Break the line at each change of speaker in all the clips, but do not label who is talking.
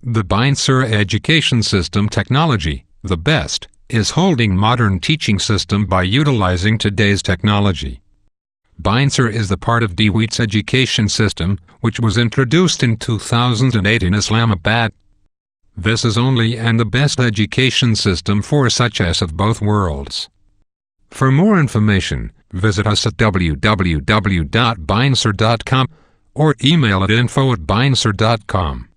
The Byncer education system technology, the best, is holding modern teaching system by utilizing today's technology. Byncer is the part of DWeets education system, which was introduced in 2008 in Islamabad. This is only and the best education system for such as of both worlds. For more information, visit us at www.byncer.com or email at info@byncer.com.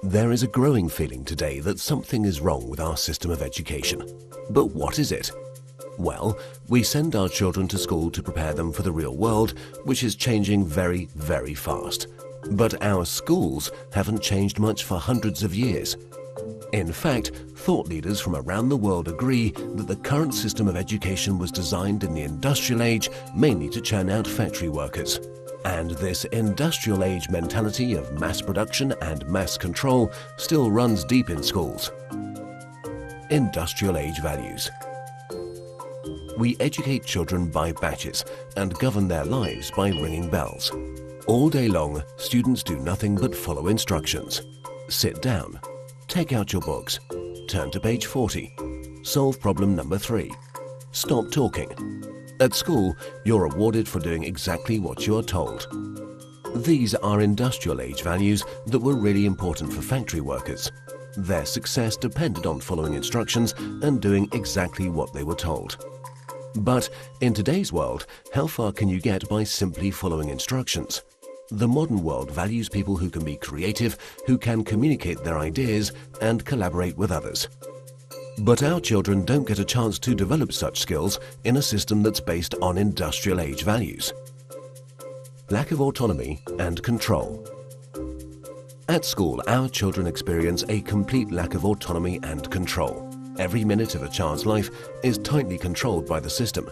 There is a growing feeling today that something is wrong with our system of education. But what is it? Well, we send our children to school to prepare them for the real world, which is changing very, very fast. But our schools haven't changed much for hundreds of years. In fact, thought leaders from around the world agree that the current system of education was designed in the industrial age mainly to churn out factory workers. And this industrial age mentality of mass production and mass control still runs deep in schools. Industrial age values. We educate children by batches and govern their lives by ringing bells. All day long, students do nothing but follow instructions. Sit down. Take out your books. Turn to page 40. Solve problem number 3. Stop talking. At school, you're rewarded for doing exactly what you are told. These are industrial age values that were really important for factory workers. Their success depended on following instructions and doing exactly what they were told. But in today's world, how far can you get by simply following instructions? The modern world values people who can be creative, who can communicate their ideas and collaborate with others. But our children don't get a chance to develop such skills in a system that's based on industrial age values. Lack of autonomy and control. At school, our children experience a complete lack of autonomy and control. Every minute of a child's life is tightly controlled by the system.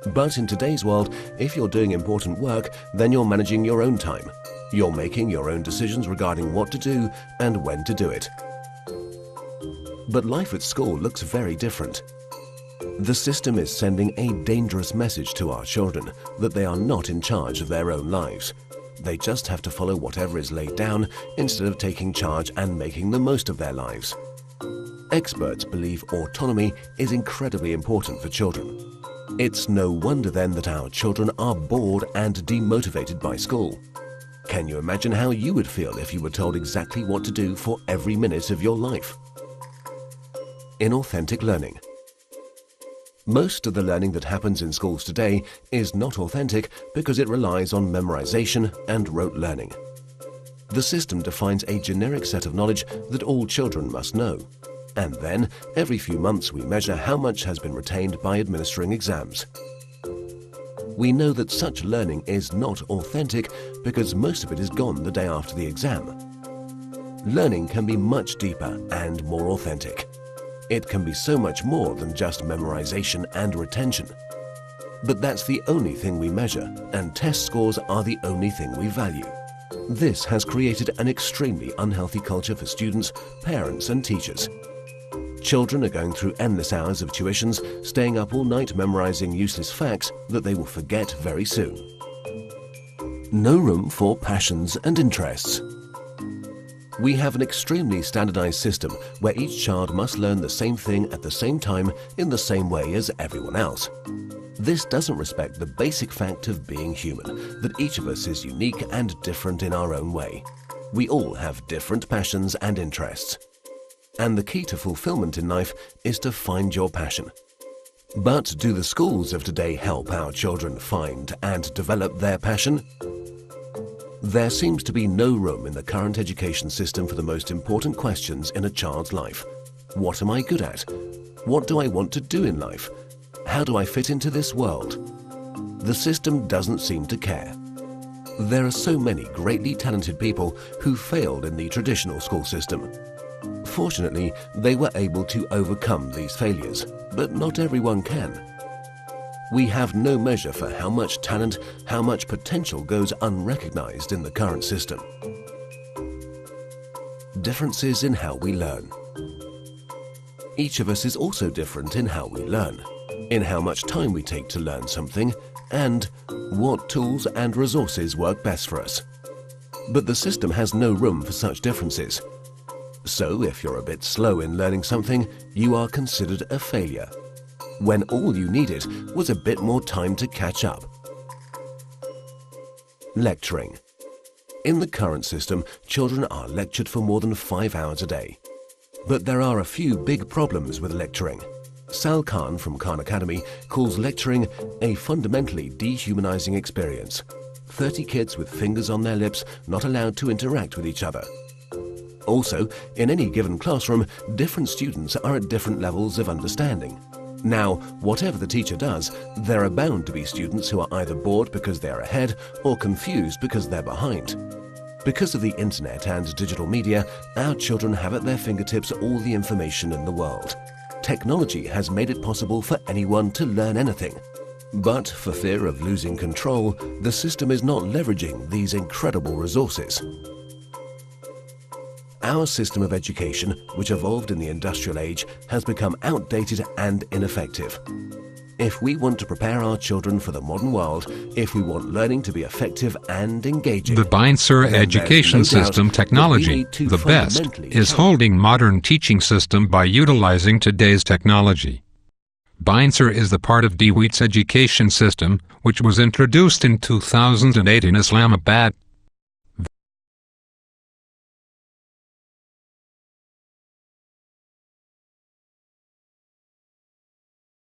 But in today's world, if you're doing important work, then you're managing your own time. You're making your own decisions regarding what to do and when to do it. But life at school looks very different. The system is sending a dangerous message to our children that they are not in charge of their own lives. They just have to follow whatever is laid down instead of taking charge and making the most of their lives. Experts believe autonomy is incredibly important for children. It's no wonder then that our children are bored and demotivated by school. Can you imagine how you would feel if you were told exactly what to do for every minute of your life? Inauthentic learning. Most of the learning that happens in schools today is not authentic because it relies on memorization and rote learning. The system defines a generic set of knowledge that all children must know. And then, every few months we measure how much has been retained by administering exams. We know that such learning is not authentic because most of it is gone the day after the exam. Learning can be much deeper and more authentic. It can be so much more than just memorization and retention. But that's the only thing we measure, and test scores are the only thing we value. This has created an extremely unhealthy culture for students, parents and teachers. Children are going through endless hours of tuitions, staying up all night memorizing useless facts that they will forget very soon. No room for passions and interests. We have an extremely standardized system where each child must learn the same thing at the same time in the same way as everyone else. This doesn't respect the basic fact of being human, that each of us is unique and different in our own way. We all have different passions and interests. And the key to fulfillment in life is to find your passion. But do the schools of today help our children find and develop their passion? There seems to be no room in the current education system for the most important questions in a child's life. What am I good at? What do I want to do in life? How do I fit into this world? The system doesn't seem to care. There are so many greatly talented people who failed in the traditional school system. Fortunately, they were able to overcome these failures, but not everyone can. We have no measure for how much talent, how much potential goes unrecognized in the current system. Differences in how we learn. Each of us is also different in how we learn, in how much time we take to learn something, and what tools and resources work best for us. But the system has no room for such differences. So if you're a bit slow in learning something, you are considered a failure, when all you needed was a bit more time to catch up. Lecturing. In the current system, children are lectured for more than 5 hours a day. But there are a few big problems with lecturing. Sal Khan from Khan Academy calls lecturing a fundamentally dehumanizing experience. 30 kids with fingers on their lips not allowed to interact with each other. Also, in any given classroom, different students are at different levels of understanding. Now, whatever the teacher does, there are bound to be students who are either bored because they're ahead or confused because they're behind. Because of the internet and digital media, our children have at their fingertips all the information in the world. Technology has made it possible for anyone to learn anything. But for fear of losing control, the system is not leveraging these incredible resources. Our system of education, which evolved in the industrial age, has become outdated and ineffective. If we want to prepare our children for the modern world, if we want learning to be effective and engaging,
The Byncer
then
education
there's no doubt
system
that we
technology,
need to
the best,
fundamentally
is
change.
holding modern teaching system by utilizing today's technology. Byncer is the part of DWeets education system, which was introduced in 2008 in Islamabad.